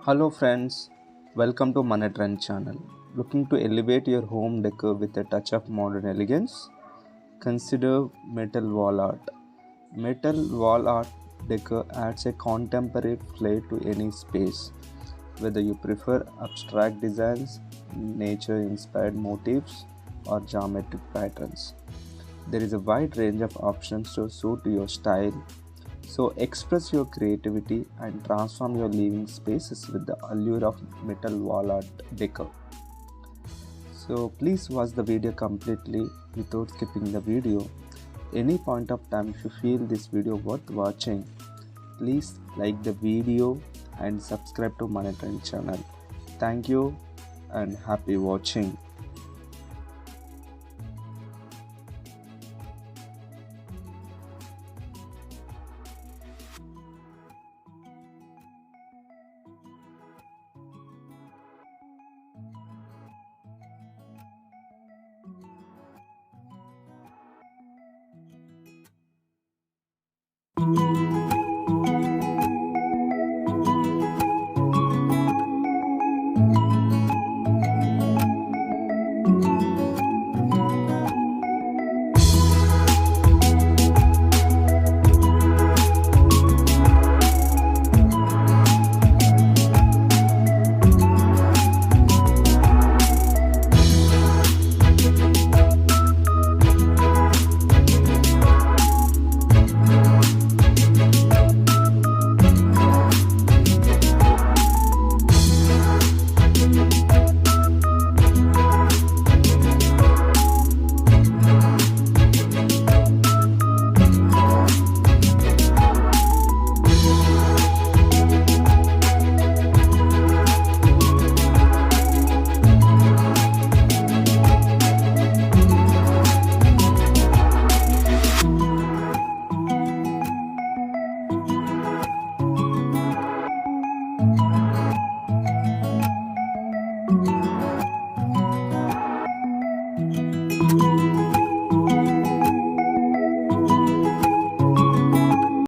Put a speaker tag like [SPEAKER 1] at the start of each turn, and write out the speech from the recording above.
[SPEAKER 1] Hello friends, welcome to MoneyTrend channel. Looking to elevate your home decor with a touch of modern elegance? Consider MetalWallArt. MetalWallArt decor adds a contemporary flair to any space. Whether you prefer abstract designs, nature-inspired motifs, or geometric patterns, there is a wide range of options to suit your style. So express your creativity and transform your living spaces with the allure of metal wall art decor. So please watch the video completely without skipping the video. Any point of time if you feel this video worth watching, please like the video and subscribe to my trend channel. Thank you and happy watching.